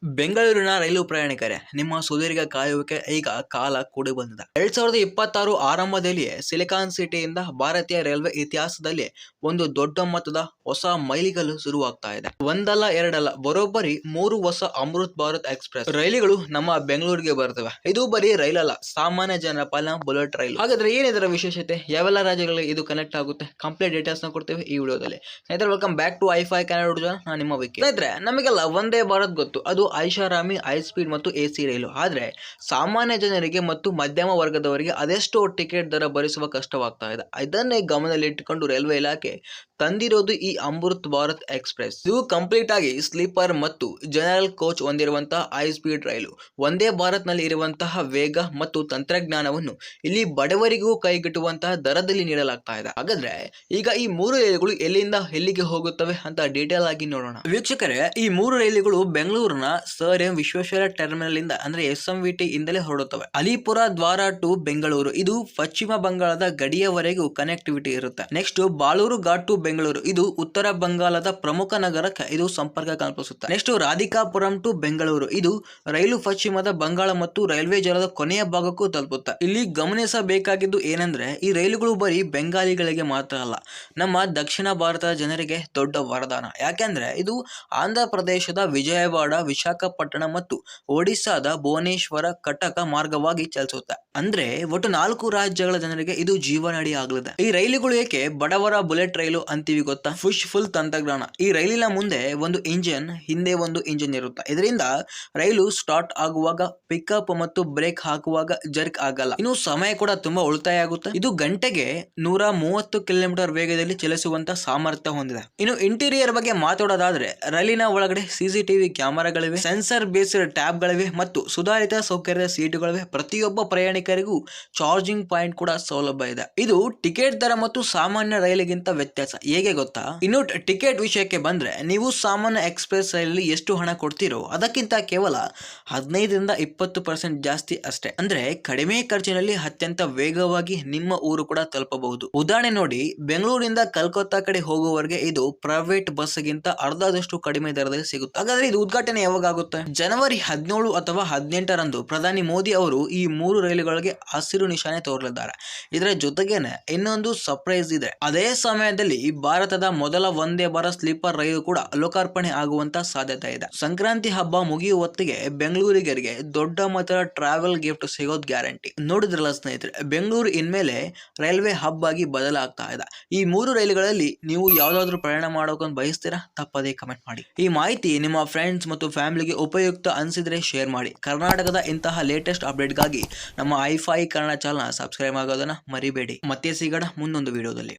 ಬೆಂಗಳೂರಿನ ರೈಲು ಪ್ರಯಾಣಿಕರೇ, ನಿಮ್ಮ ಸುದೀರ್ಘ ಕಾಯುವಿಕೆ ಈಗ ಕಾಲ ಕೂಡಿ ಬಂದಿದೆ. 2026 ಆರಂಭದಲ್ಲಿಯೇ ಸಿಲಿಕಾನ್ ಸಿಟಿಯಿಂದ ಭಾರತೀಯ ರೈಲ್ವೆ ಇತಿಹಾಸದಲ್ಲಿ ಒಂದು ದೊಡ್ಡ ಮೊತ್ತದ ಹೊಸ ಮೈಲಿಗಲ್ಲು ಶುರುವಾಗ್ತಾ ಇದೆ. ಒಂದಲ್ಲ ಎರಡಲ್ಲ, ಬರೋಬ್ಬರಿ 3 ಹೊಸ ಅಮೃತ್ ಭಾರತ್ ಎಕ್ಸ್ಪ್ರೆಸ್ ರೈಲುಗಳು ನಮ್ಮ ಬೆಂಗಳೂರಿಗೆ ಬರ್ತವೆ. ಇದು ಬರೀ ರೈಲಲ್ಲ, ಸಾಮಾನ್ಯ ಜನರ ಪಾಲಿನ ಬುಲೆಟ್ ರೈಲು. ಹಾಗಾದ್ರೆ ಏನಿದರ ವಿಶೇಷತೆ, ಯಾವೆಲ್ಲ ರಾಜ್ಯಗಳಿಗೆ ಇದು ಕನೆಕ್ಟ್ ಆಗುತ್ತೆ, ಕಂಪ್ಲೀಟ್ ಡೀಟೇಲ್ಸ್ ನ ಕೊಡ್ತೇವೆ ಈ ವಿಡಿಯೋದಲ್ಲಿ. ಸ್ನೇಹಿತರೆ, ವೆಲ್ಕಮ್ ಬ್ಯಾಕ್ ಟು ಐಫೈ ಕನ್ನಡ. ನಾನು ನಿಮ್ಮ ವಿಕಿ. ಸ್ನೇಹಿತರೆ, ನಮಗೆಲ್ಲ ಒಂದೇ ಭಾರತ್ ಗೊತ್ತು, ಅದು ಐಷಾರಾಮಿ ಹೈ ಸ್ಪೀಡ್ ಮತ್ತು ಎಸಿ ರೈಲು. ಆದರೆ ಸಾಮಾನ್ಯ ಜನರಿಗೆ ಮತ್ತು ಮಧ್ಯಮ ವರ್ಗದವರಿಗೆ ಅದೆಷ್ಟೋ ಟಿಕೆಟ್ ದರ ಭರಿಸುವ ಕಷ್ಟವಾಗ್ತಾ ಇದೆ. ಇದನ್ನೇ ಗಮನದಲ್ಲಿಟ್ಟುಕೊಂಡು ರೈಲ್ವೆ ಇಲಾಖೆ ತಂದಿರೋದು ಈ ಅಮೃತ್ ಭಾರತ್ ಎಕ್ಸ್ಪ್ರೆಸ್. ಇದು ಕಂಪ್ಲೀಟ್ ಆಗಿ ಸ್ಲೀಪರ್ ಮತ್ತು ಜನರಲ್ ಕೋಚ್ ಹೊಂದಿರುವಂತಹ ಹೈ ಸ್ಪೀಡ್ ರೈಲು. ಒಂದೇ ಭಾರತ್ ನಲ್ಲಿ ಇರುವಂತಹ ವೇಗ ಮತ್ತು ತಂತ್ರಜ್ಞಾನವನ್ನು ಇಲ್ಲಿ ಬಡವರಿಗೂ ಕೈಗೆಟುವಂತಹ ದರದಲ್ಲಿ ನೀಡಲಾಗ್ತಾ ಇದೆ. ಹಾಗಾದ್ರೆ ಈಗ ಈ 3 ರೈಲುಗಳು ಎಲ್ಲಿಂದ ಎಲ್ಲಿಗೆ ಹೋಗುತ್ತವೆ ಅಂತ ಡೀಟೇಲ್ ಆಗಿ ನೋಡೋಣ. ವೀಕ್ಷಕರೇ, ಈ 3 ರೈಲುಗಳು ಬೆಂಗಳೂರಿನ ಸರ್ ಎಂ ವಿಶ್ವೇಶ್ವರಯ್ಯ ಟರ್ಮಿನಲ್ ಇಂದ ಅಂದ್ರೆ SMVT ಇಂದಲೇ ಹೊರಡುತ್ತವೆ. ಅಲಿಪುರ ದ್ವಾರ ಟು ಬೆಂಗಳೂರು, ಇದು ಪಶ್ಚಿಮ ಬಂಗಾಳದ ಗಡಿಯವರೆಗೂ ಕನೆಕ್ಟಿವಿಟಿ ಇರುತ್ತೆ. ನೆಕ್ಸ್ಟ್ ಬಾಳೂರು ಘಾಟ್ ಟು ಬೆಂಗಳೂರು, ಇದು ಉತ್ತರ ಬಂಗಾಳದ ಪ್ರಮುಖ ನಗರಕ್ಕೆ ಇದು ಸಂಪರ್ಕ ಕಲ್ಪಿಸುತ್ತೆ. ನೆಕ್ಸ್ಟ್ ರಾಧಿಕಾಪುರಂ ಟು ಬೆಂಗಳೂರು, ಇದು ರೈಲು ಪಶ್ಚಿಮದ ಬಂಗಾಳ ಮತ್ತು ರೈಲ್ವೆ ಜಾಲದ ಕೊನೆಯ ಭಾಗಕ್ಕೂ ತಲುಪುತ್ತೆ. ಇಲ್ಲಿ ಗಮನಿಸಬೇಕಾಗಿದ್ದು ಏನಂದ್ರೆ, ಈ ರೈಲುಗಳು ಬರೀ ಬೆಂಗಾಲಿಗಳಿಗೆ ಮಾತ್ರ ಅಲ್ಲ, ನಮ್ಮ ದಕ್ಷಿಣ ಭಾರತದ ಜನರಿಗೆ ದೊಡ್ಡ ವರದಾನ. ಯಾಕೆಂದ್ರೆ ಇದು ಆಂಧ್ರ ಪ್ರದೇಶದ ವಿಜಯವಾಡ, ವಿಶಾಖಪಟ್ಟಣ ಮತ್ತು ಒಡಿಸ್ಸಾದ ಭುವನೇಶ್ವರ, ಕಟಕ ಮಾರ್ಗವಾಗಿ ಚಲಿಸುತ್ತೆ. ಅಂದ್ರೆ ಒಟ್ಟು 4 ರಾಜ್ಯಗಳ ಜನರಿಗೆ ಇದು ಜೀವನಾಡಿ ಆಗಲಿದೆ. ಈ ರೈಲುಗಳು ಏಕೆ ಬಡವರ ಬುಲೆಟ್ ರೈಲು ಅಂತೀವಿ ಗೊತ್ತಾ? ಫುಲ್ ತಂತ್ರಜ್ಞಾನ. ಈ ರೈಲಿನ ಮುಂದೆ ಒಂದು ಇಂಜಿನ್, ಹಿಂದೆ ಒಂದು ಇಂಜಿನ್ ಇರುತ್ತೆ. ಇದರಿಂದ ರೈಲು ಸ್ಟಾರ್ಟ್ ಆಗುವಾಗ ಪಿಕಪ್ ಮತ್ತು ಬ್ರೇಕ್ ಹಾಕುವಾಗ ಜರ್ಕ್ ಆಗಲ್ಲ. ಇನ್ನು ಸಮಯ ಕೂಡ ತುಂಬಾ ಉಳಿತಾಯ ಆಗುತ್ತೆ. ಇದು ಗಂಟೆಗೆ 130 ಕಿಲೋಮೀಟರ್ ವೇಗದಲ್ಲಿ ಚಲಿಸುವಂತ ಸಾಮರ್ಥ್ಯ ಹೊಂದಿದೆ. ಇನ್ನು ಇಂಟೀರಿಯರ್ ಬಗ್ಗೆ ಮಾತಾಡೋದಾದ್ರೆ, ರೈಲಿನ ಒಳಗಡೆ CCTV ಕ್ಯಾಮೆರಾಗಳಿವೆ, ಸೆನ್ಸರ್ ಬೇಸ್ಡ್ ಟ್ಯಾಬ್ ಗಳಿವೆ ಮತ್ತು ಸುಧಾರಿತ ಸೌಕರ್ಯದ ಸೀಟುಗಳಿವೆ. ಪ್ರತಿಯೊಬ್ಬ ಪ್ರಯಾಣಿಕರಿಗೂ ಚಾರ್ಜಿಂಗ್ ಪಾಯಿಂಟ್ ಕೂಡ ಸೌಲಭ್ಯ ಇದೆ. ಇದು ಟಿಕೆಟ್ ದರ ಮತ್ತು ಸಾಮಾನ್ಯ ರೈಲಿಗಿಂತ ವ್ಯತ್ಯಾಸ. ಹೇಗೆ ಗೊತ್ತಾ? ಇನ್ನು ಟಿಕೆಟ್ ವಿಷಯಕ್ಕೆ ಬಂದ್ರೆ, ನೀವು ಸಾಮಾನ್ಯ ಎಕ್ಸ್ಪ್ರೆಸ್ ರೈಲಲ್ಲಿ ಎಷ್ಟು ಹಣ ಕೊಡ್ತೀರೋ ಅದಕ್ಕಿಂತ ಕೇವಲ 15-20% ಜಾಸ್ತಿ ಅಷ್ಟೇ. ಅಂದ್ರೆ ಕಡಿಮೆ ಖರ್ಚಿನಲ್ಲಿ ಅತ್ಯಂತ ವೇಗವಾಗಿ ನಿಮ್ಮ ಊರು ಕೂಡ ತಲುಪಬಹುದು. ಉದಾಹರಣೆ ನೋಡಿ, ಬೆಂಗಳೂರಿಂದ ಕಲ್ಕತ್ತಾ ಕಡೆ ಹೋಗುವವರೆಗೆ ಇದು ಪ್ರೈವೇಟ್ ಬಸ್ಗಿಂತ ಅರ್ಧದಷ್ಟು ಕಡಿಮೆ ದರದಲ್ಲಿ ಸಿಗುತ್ತೆ. ಹಾಗಾದ್ರೆ ಇದು ಉದ್ಘಾಟನೆ ಯಾವಾಗ ಆಗುತ್ತೆ? ಜನವರಿ 17 ಅಥವಾ 18ರಂದು ಪ್ರಧಾನಿ ಮೋದಿ ಅವರು ಈ 3 ರೈಲುಗಳಿಗೆ ಹಸಿರು ನಿಶಾನೆ ತೋರಲಿದ್ದಾರೆ. ಇದರ ಜೊತೆಗೇನೆ ಇನ್ನೊಂದು ಸರ್ಪ್ರೈಸ್ ಇದೆ. ಅದೇ ಸಮಯದಲ್ಲಿ ಭಾರತದ ಮೊದಲ ವಂದೇ ಭಾರತ್ ಸ್ಲೀಪರ್ ರೈಲು ಕೂಡ ಲೋಕಾರ್ಪಣೆ ಆಗುವಂತ ಸಾಧ್ಯತೆ ಇದೆ. ಸಂಕ್ರಾಂತಿ ಹಬ್ಬ ಮುಗಿಯುವ ಹೊತ್ತಿಗೆ ಬೆಂಗಳೂರಿಗರಿಗೆ ದೊಡ್ಡ ಮೊತ್ತದ ಟ್ರಾವೆಲ್ ಗಿಫ್ಟ್ ಸಿಗೋದು ಗ್ಯಾರಂಟಿ. ನೋಡಿದ್ರಲ್ಲ ಸ್ನೇಹಿತರೆ, ಬೆಂಗಳೂರು ಇನ್ಮೇಲೆ ರೈಲ್ವೆ ಹಬ್ ಆಗಿ ಬದಲಾಗ್ತಾ ಇದೆ. ಈ 3 ರೈಲುಗಳಲ್ಲಿ ನೀವು ಯಾವ್ದಾದ್ರು ಪ್ರಯಾಣ ಮಾಡೋಕೆ ಬಯಸ್ತೀರಾ? ತಪ್ಪದೇ ಕಮೆಂಟ್ ಮಾಡಿ. ಈ ಮಾಹಿತಿ ನಿಮ್ಮ ಫ್ರೆಂಡ್ಸ್ ಮತ್ತು ಫ್ಯಾಮಿಲಿಗೆ ಉಪಯುಕ್ತ ಅನಿಸಿದ್ರೆ ಶೇರ್ ಮಾಡಿ. ಕರ್ನಾಟಕದ ಇಂತಹ ಲೇಟೆಸ್ಟ್ ಅಪ್ಡೇಟ್ಗಾಗಿ ನಮ್ಮ ಐಫೈ ಕನ್ನಡ ಚಾನಲ್ ಸಬ್ಸ್ಕ್ರೈಬ್ ಆಗೋದನ್ನ ಮರಿಬೇಡಿ. ಮತ್ತೆ ಸಿಗೋಣ ಮುಂದೊಂದು ವಿಡಿಯೋದಲ್ಲಿ.